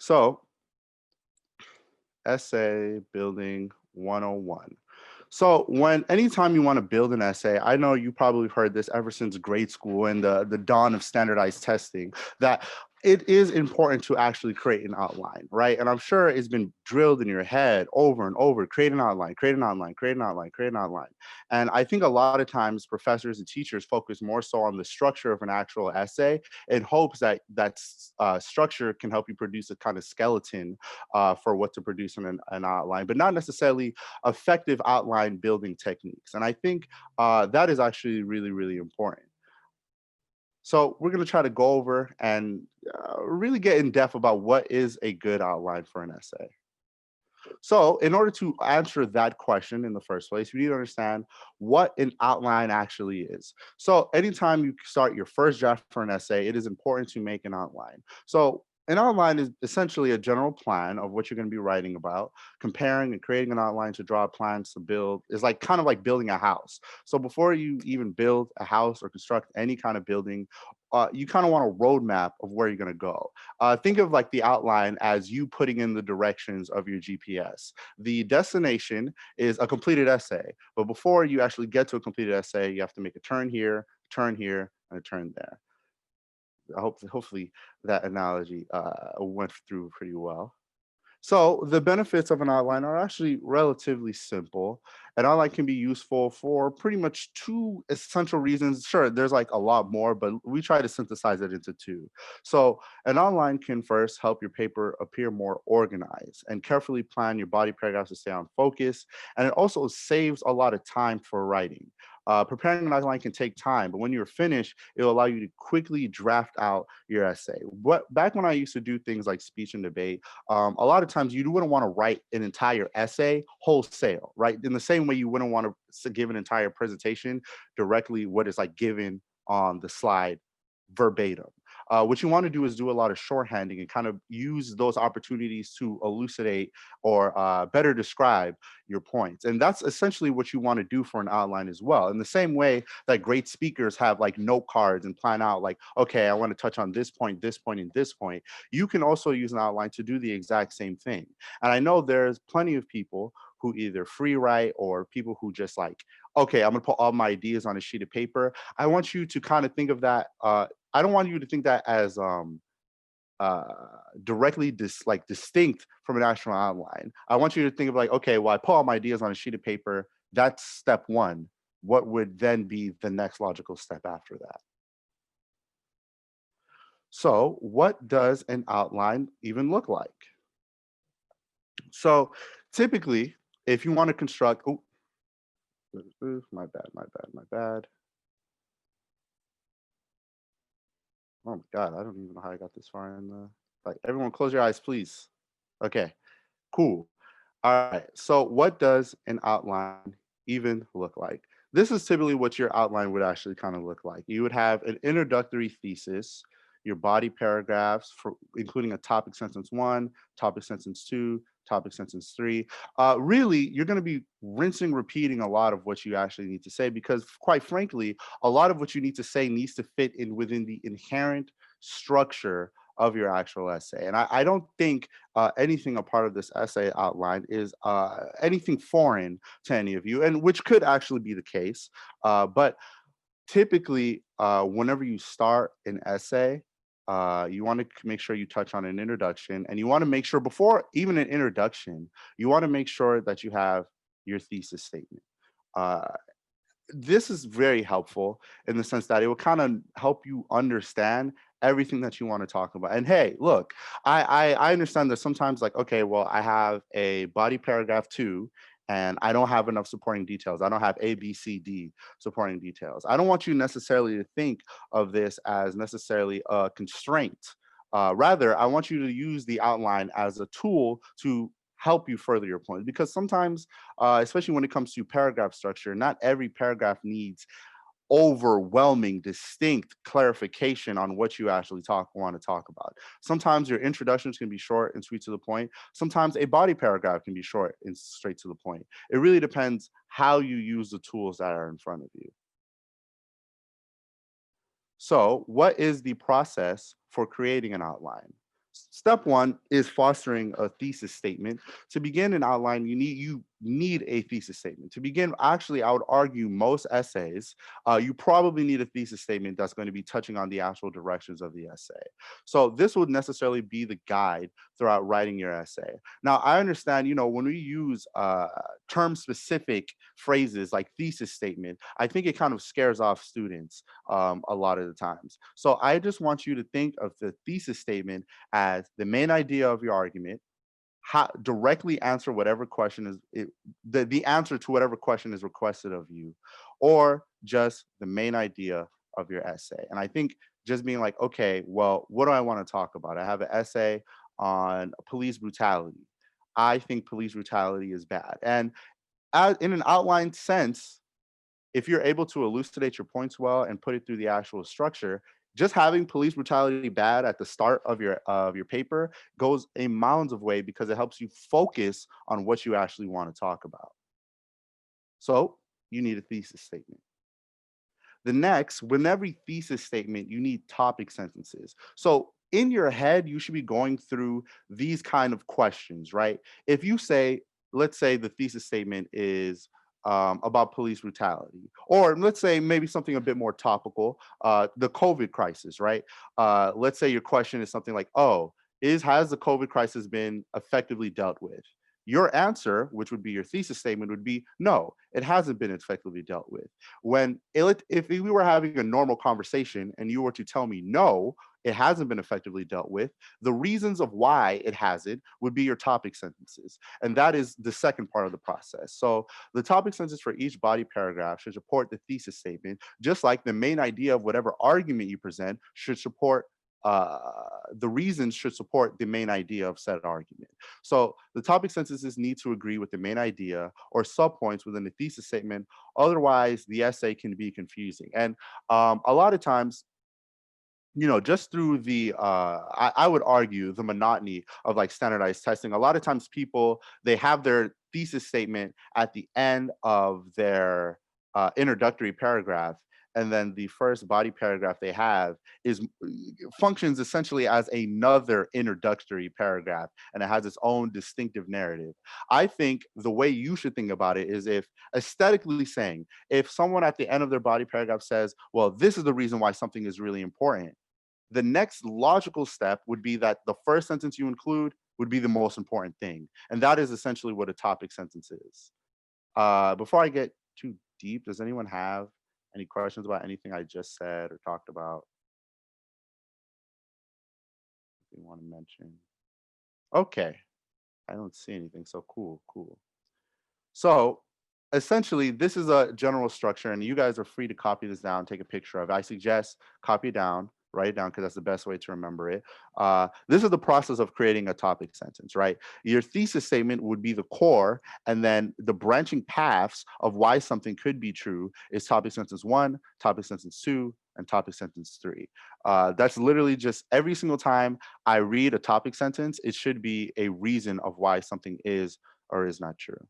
So, essay building 101. So anytime you want to build an essay, I know you probably heard this ever since grade school and the dawn of standardized testing, that it is important to actually create an outline, right? And I'm sure it's been drilled in your head over and over, create an outline, create an outline, create an outline, create an outline. And I think a lot of times professors and teachers focus more so on the structure of an actual essay in hopes that structure can help you produce a kind of skeleton for what to produce in an outline, but not necessarily effective outline building techniques. And I think that is actually really, really important. So we're going to try to go over and really get in depth about what is a good outline for an essay. So in order to answer that question in the first place, you need to understand what an outline actually is. So anytime you start your first draft for an essay, it is important to make an outline. So an outline is essentially a general plan of what you're going to be writing about. Comparing and creating an outline to draw plans to build is like kind of like building a house. So before you even build a house or construct any kind of building, you kind of want a roadmap of where you're going to go. Think of like the outline as you putting in the directions of your GPS. The destination is a completed essay, but before you actually get to a completed essay, you have to make a turn here, and a turn there. Hopefully that analogy went through pretty well. So the benefits of an outline are actually relatively simple. An outline can be useful for pretty much two essential reasons. Sure, there's like a lot more, but we try to synthesize it into two. So an outline can first help your paper appear more organized and carefully plan your body paragraphs to stay on focus. And it also saves a lot of time for writing. Preparing an outline can take time, but when you're finished, it'll allow you to quickly draft out your essay. But back when I used to do things like speech and debate, a lot of times you wouldn't want to write an entire essay wholesale, right? In the same way you wouldn't want to give an entire presentation directly what is like given on the slide verbatim. What you want to do is do a lot of shorthanding and kind of use those opportunities to elucidate or better describe your points. And that's essentially what you want to do for an outline as well. In the same way that great speakers have like note cards and plan out like, okay, I want to touch on this point, and this point. You can also use an outline to do the exact same thing. And I know there's plenty of people who either free write or people who just like, okay, I'm gonna put all my ideas on a sheet of paper. I want you to kind of think of that. I don't want you to think that as uh, directly like distinct from an actual outline. I want you to think of like, okay, well, I put all my ideas on a sheet of paper. That's step one. What would then be the next logical step after that? So, what does an outline even look like? So, typically, if you want to construct, oh, my bad, my bad, my bad. Oh my God, I don't even know how I got this far in the, like, everyone close your eyes, please. Okay, cool. All right. So what does an outline even look like? This is typically what your outline would actually kind of look like. You would have an introductory thesis, your body paragraphs for including a topic sentence one, topic sentence two, topic sentence three. Really, you're going to be rinsing, repeating a lot of what you actually need to say because, quite frankly, a lot of what you need to say needs to fit in within the inherent structure of your actual essay. And I don't think anything a part of this essay outline is anything foreign to any of you, and which could actually be the case. But typically, whenever you start an essay, you want to make sure you touch on an introduction, and you want to make sure before even an introduction, you want to make sure that you have your thesis statement. Uh, this is very helpful in the sense that it will kind of help you understand everything that you want to talk about. And hey, look, I understand that sometimes like, okay, well, I have a body paragraph two and I don't have enough supporting details. I don't have A, B, C, D supporting details. I don't want you necessarily to think of this as necessarily a constraint. Rather, I want you to use the outline as a tool to help you further your point because sometimes especially when it comes to paragraph structure, not every paragraph needs overwhelming, distinct clarification on what you actually want to talk about. Sometimes your introductions can be short and sweet to the point. Sometimes a body paragraph can be short and straight to the point. It really depends how you use the tools that are in front of you. So, what is the process for creating an outline? Step one is fostering a thesis statement. To begin an outline, you need a thesis statement. To begin, actually, I would argue most essays, you probably need a thesis statement that's going to be touching on the actual directions of the essay. So this would necessarily be the guide throughout writing your essay. Now, I understand, when we use term specific phrases like thesis statement, I think it kind of scares off students a lot of the times. So I just want you to think of the thesis statement as the main idea of your argument, how directly answer whatever question the answer to whatever question is requested of you, or just the main idea of your essay. And I think just being like, okay, well, what do I want to talk about? I have an essay on police brutality. I think police brutality is bad. And in an outlined sense, if you're able to elucidate your points well and put it through the actual structure, just having police brutality bad at the start of your paper goes a mounds of way because it helps you focus on what you actually want to talk about. So you need a thesis statement. The next, with every thesis statement, you need topic sentences. So in your head, you should be going through these kind of questions, right? If you say, let's say the thesis statement is about police brutality, or let's say maybe something a bit more topical, the COVID crisis, right? Let's say your question is something like, "Oh, has the COVID crisis been effectively dealt with?" Your answer, which would be your thesis statement, would be no, it hasn't been effectively dealt with. If we were having a normal conversation and you were to tell me no, it hasn't been effectively dealt with, the reasons of why it hasn't would be your topic sentences. And that is the second part of the process. So the topic sentence for each body paragraph should support the thesis statement, just like the main idea of whatever argument you present should support uh, the reasons should support the main idea of said argument. So the topic sentences need to agree with the main idea or subpoints within the thesis statement. Otherwise, the essay can be confusing. And a lot of times, just through I would argue the monotony of like standardized testing, a lot of times people, they have their thesis statement at the end of their introductory paragraph. And then the first body paragraph they have is functions essentially as another introductory paragraph, and it has its own distinctive narrative. I think the way you should think about it is, if aesthetically saying, if someone at the end of their body paragraph says, well, this is the reason why something is really important, the next logical step would be that the first sentence you include would be the most important thing. And that is essentially what a topic sentence is. Before I get too deep, does anyone have any questions about anything I just said or talked about? If you want to mention. Okay, I don't see anything. So cool, cool. So essentially, this is a general structure, and you guys are free to copy this down, take a picture of it. I suggest copy it down, write it down, because that's the best way to remember it. This is the process of creating a topic sentence, right? Your thesis statement would be the core, and then the branching paths of why something could be true is topic sentence one, topic sentence two, and topic sentence three. That's literally just every single time I read a topic sentence, it should be a reason of why something is or is not true.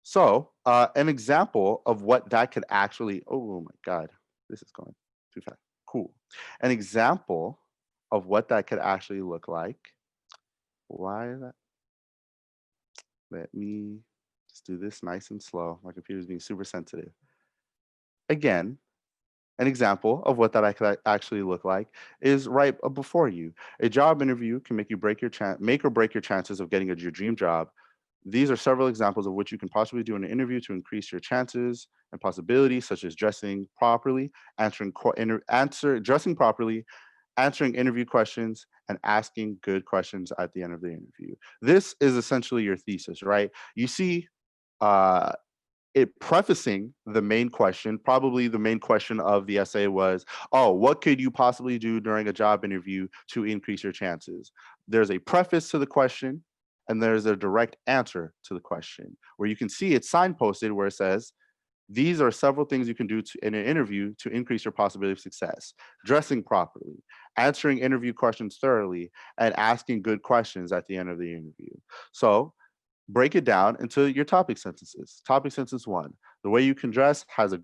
So, an example of what that could actually, oh my God, this is going too fast. Cool. An example of what that could actually look like. Why is that? Let me just do this nice and slow. My computer's being super sensitive. Again, an example of what that I could actually look like is right before you. A job interview can make or break your chances of getting your dream job. These are several examples of what you can possibly do in an interview to increase your chances and possibilities, such as dressing properly, dressing properly, answering interview questions, and asking good questions at the end of the interview. This is essentially your thesis, right? You see, uh, it prefacing the main question, probably the main question of the essay was, oh, what could you possibly do during a job interview to increase your chances? There's a preface to the question, and there's a direct answer to the question, where you can see it's signposted where it says, these are several things you can do in an interview to increase your possibility of success: dressing properly, answering interview questions thoroughly, and asking good questions at the end of the interview. So break it down into your topic sentences. Topic sentence one: The way you can dress has a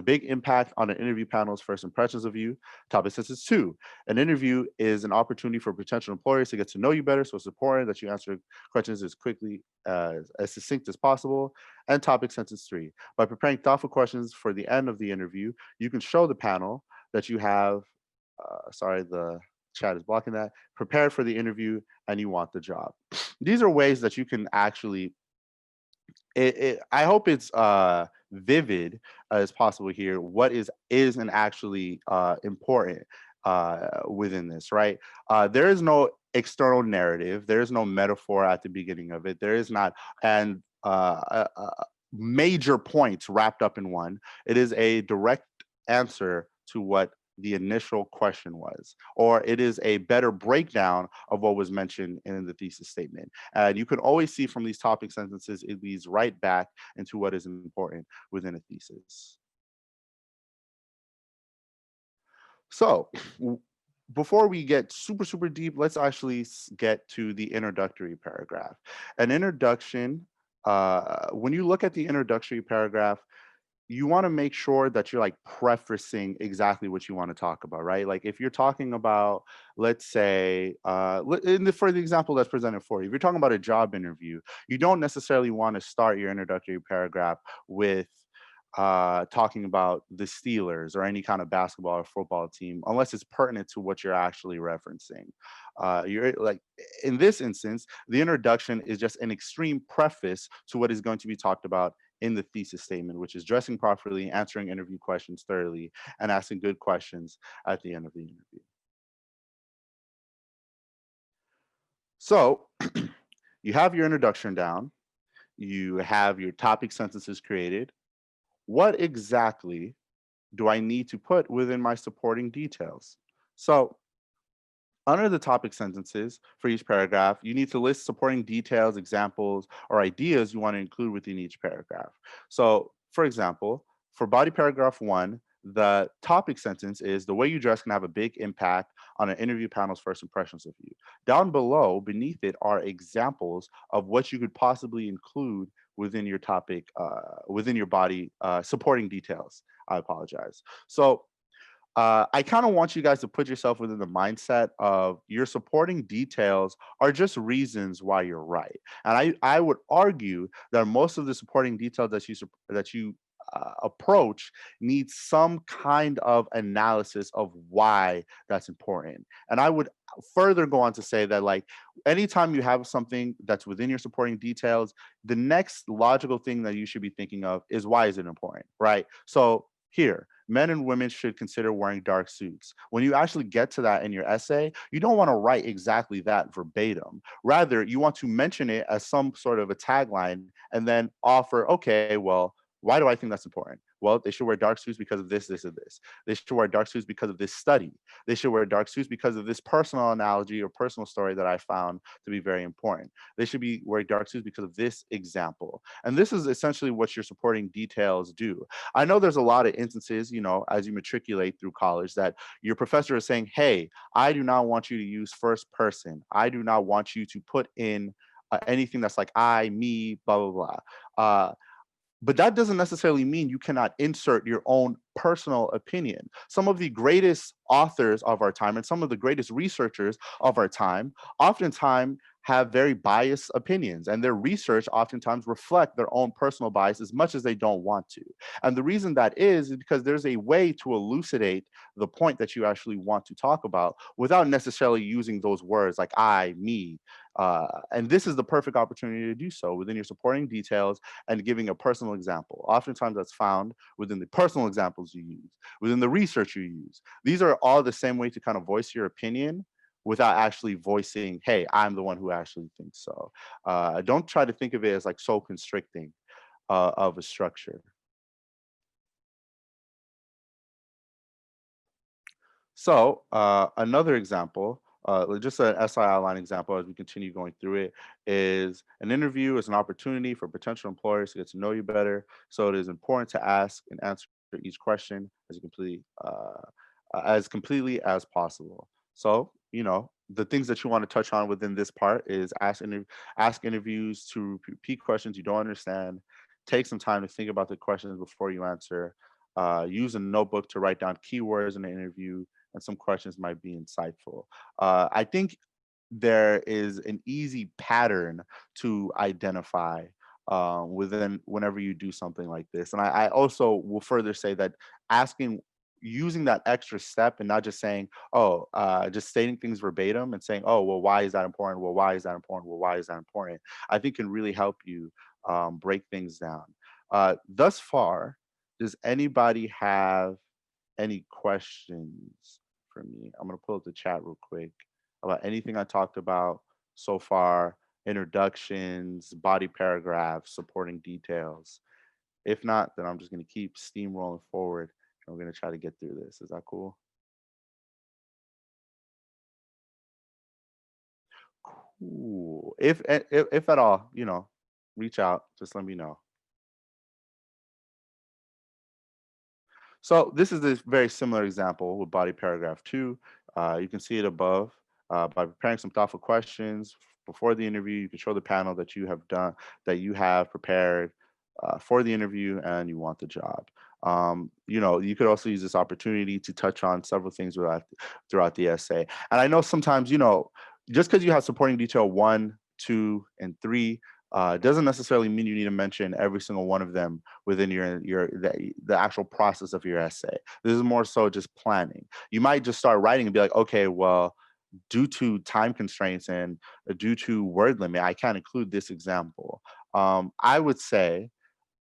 big impact on an interview panel's first impressions of you. Topic sentence two: an interview is an opportunity for potential employers to get to know you better, so it's important that you answer questions as quickly as succinct as possible. And topic sentence three: by preparing thoughtful questions for the end of the interview, you can show the panel that you have. Sorry, the chat is blocking that. Prepared for the interview and you want the job. These are ways that you can actually I hope it's vivid as possible here. What is and actually important within this, right? There is no external narrative. There is no metaphor at the beginning of it. There is not, and major points wrapped up in one. It is a direct answer to what the initial question was, or it is a better breakdown of what was mentioned in the thesis statement. And you can always see from these topic sentences, it leads right back into what is important within a thesis. So, before we get super deep, let's actually get to the introductory paragraph. An introduction, when you look at the introductory paragraph, you want to make sure that you're like prefacing exactly what you want to talk about, right? Like if you're talking about, let's say, for the example that's presented for you, if you're talking about a job interview, you don't necessarily want to start your introductory paragraph with talking about the Steelers or any kind of basketball or football team, unless it's pertinent to what you're actually referencing. You're like in this instance, the introduction is just an extreme preface to what is going to be talked about in the thesis statement, which is dressing properly, answering interview questions thoroughly, and asking good questions at the end of the interview. So you have your introduction down, you have your topic sentences created. What exactly do I need to put within my supporting details? So under the topic sentences for each paragraph, you need to list supporting details, examples, or ideas you want to include within each paragraph. So, for example, for body paragraph one, the topic sentence is the way you dress can have a big impact on an interview panel's first impressions of you. Down below, beneath it, are examples of what you could possibly include within your topic, within your body, supporting details. I apologize. So, I kind of want you guys to put yourself within the mindset of your supporting details are just reasons why you're right. And I would argue that most of the supporting details that you approach needs some kind of analysis of why that's important. And I would further go on to say that like anytime you have something that's within your supporting details, the next logical thing that you should be thinking of is why is it important, right? So here, men and women should consider wearing dark suits. When you actually get to that in your essay, you don't want to write exactly that verbatim. Rather, you want to mention it as some sort of a tagline and then offer, okay, well, why do I think that's important? Well, they should wear dark suits because of this, this, and this. They should wear dark suits because of this study. They should wear dark suits because of this personal analogy or personal story that I found to be very important. They should be wearing dark suits because of this example. And this is essentially what your supporting details do. I know there's a lot of instances, you know, as you matriculate through college, that your professor is saying, hey, I do not want you to use first person. I do not want you to put in anything that's like I, me, blah, blah, blah. But that doesn't necessarily mean you cannot insert your own personal opinion. Some of the greatest authors of our time and some of the greatest researchers of our time oftentimes have very biased opinions, and their research oftentimes reflect their own personal bias as much as they don't want to. And the reason that is because there's a way to elucidate the point that you actually want to talk about without necessarily using those words like I, me. And this is the perfect opportunity to do so within your supporting details and giving a personal example. Oftentimes that's found within the personal examples you use, within the research you use. These are all the same way to kind of voice your opinion without actually voicing, hey, I'm the one who actually thinks so. Don't try to think of it as like so constricting of a structure. So another example, just an SI outline example as we continue going through it, is an interview is an opportunity for potential employers to get to know you better. So it is important to ask and answer each question as completely as possible. So you know the things that you want to touch on within this part is ask interviews to repeat questions you don't understand, take some time to think about the questions before you answer. Use a notebook to write down keywords in the interview, and some questions might be insightful. I think there is an easy pattern to identify within whenever you do something like this. And I also will further say that asking, using that extra step and not just saying, oh, just stating things verbatim and saying, oh, well, why is that important? Well, why is that important? Well, why is that important? I think can really help you break things down. Thus far, does anybody have any questions for me? I'm going to pull up the chat real quick about anything I talked about so far, introductions, body paragraphs, supporting details. If not, then I'm just going to keep steamrolling forward and we're going to try to get through this. Is that cool? Cool. If at all, reach out, just let me know. So this is a very similar example with body paragraph two. You can see it above. By preparing some thoughtful questions before the interview, you can show the panel that you have done, that you have prepared for the interview, and you want the job. You could also use this opportunity to touch on several things throughout the essay. And I know sometimes, just because you have supporting detail one, two, and three, doesn't necessarily mean you need to mention every single one of them within the actual process of your essay. This is more so just planning. You might just start writing and be like, okay, well, due to time constraints and due to word limit, I can't include this example. I would say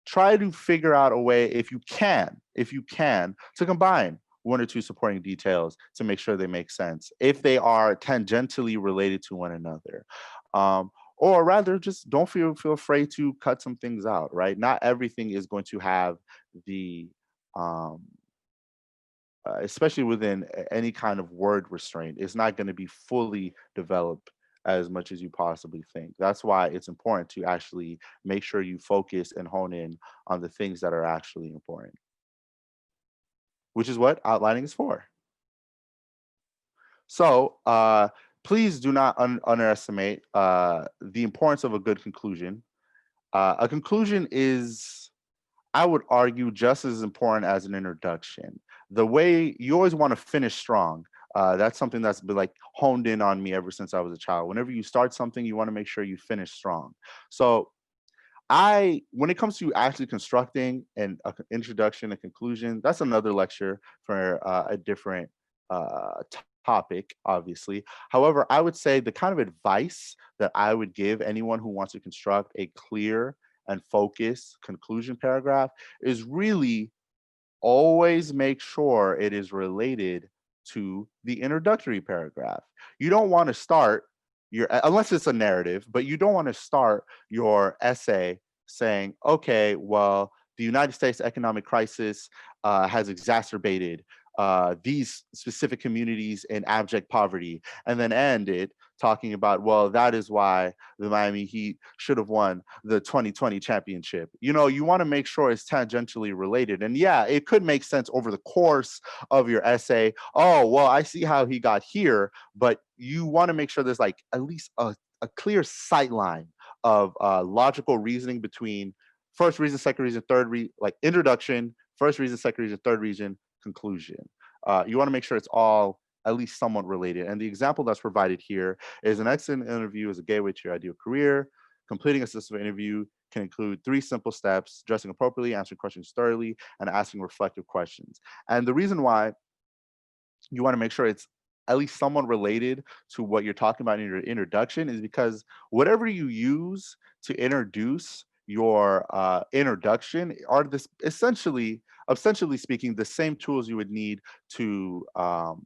try to figure out a way, if you can, to combine one or two supporting details to make sure they make sense if they are tangentially related to one another. Or rather, just don't feel afraid to cut some things out, right? Not everything is going to have the um, especially within any kind of word restraint, it's not going to be fully developed as much as you possibly think. That's why it's important to actually make sure you focus and hone in on the things that are actually important, which is what outlining is for. So please do not underestimate the importance of a good conclusion. A conclusion is, I would argue, just as important as an introduction. The way you always want to finish strong. That's something that's been like honed in on me ever since I was a child. Whenever you start something, you want to make sure you finish strong. So when it comes to actually constructing introduction and conclusion, that's another lecture for a different topic, obviously. However, I would say the kind of advice that I would give anyone who wants to construct a clear and focused conclusion paragraph is really always make sure it is related to the introductory paragraph. You don't want to start unless it's a narrative, but you don't want to start your essay saying, okay, well, the United States economic crisis has exacerbated these specific communities in abject poverty, and then end it talking about, well, that is why the Miami Heat should have won the 2020 championship. You want to make sure it's tangentially related. And yeah, it could make sense over the course of your essay. Oh, well, I see how he got here, but you want to make sure there's like at least a clear sight line of logical reasoning between first reason, second reason, like introduction, first reason, second reason, third reason, conclusion. You want to make sure it's all at least somewhat related. And the example that's provided here is an excellent interview as a gateway to your ideal career. Completing a successful interview can include 3 simple steps: dressing appropriately, answering questions thoroughly, and asking reflective questions. And the reason why you want to make sure it's at least somewhat related to what you're talking about in your introduction is because whatever you use to introduce your introduction are this essentially speaking, the same tools you would need to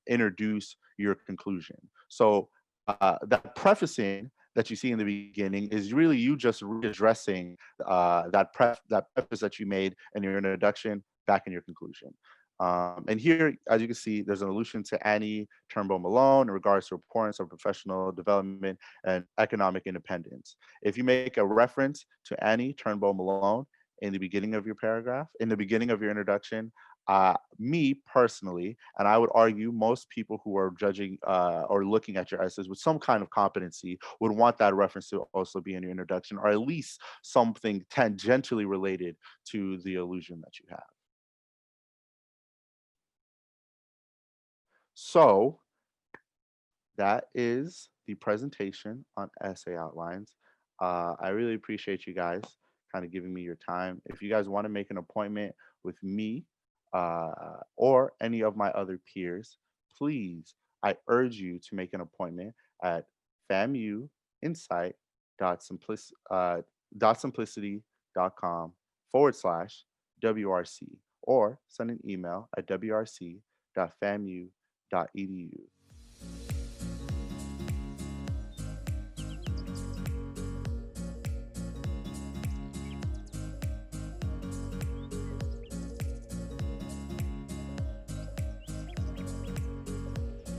introduce your conclusion. So that prefacing that you see in the beginning is really you just readdressing that preface that you made in your introduction back in your conclusion. And here, as you can see, there's an allusion to Annie Turnbull Malone in regards to importance of professional development and economic independence. If you make a reference to Annie Turnbull Malone in the beginning of your paragraph, in the beginning of your introduction. Me personally, and I would argue most people who are judging or looking at your essays with some kind of competency would want that reference to also be in your introduction, or at least something tangentially related to the illusion that you have. So that is the presentation on essay outlines. I really appreciate you guys kind of giving me your time. If you guys want to make an appointment with me or any of my other peers, please, I urge you to make an appointment at famuinsight.simplicity.com/WRC or send an email at wrc.famu.edu.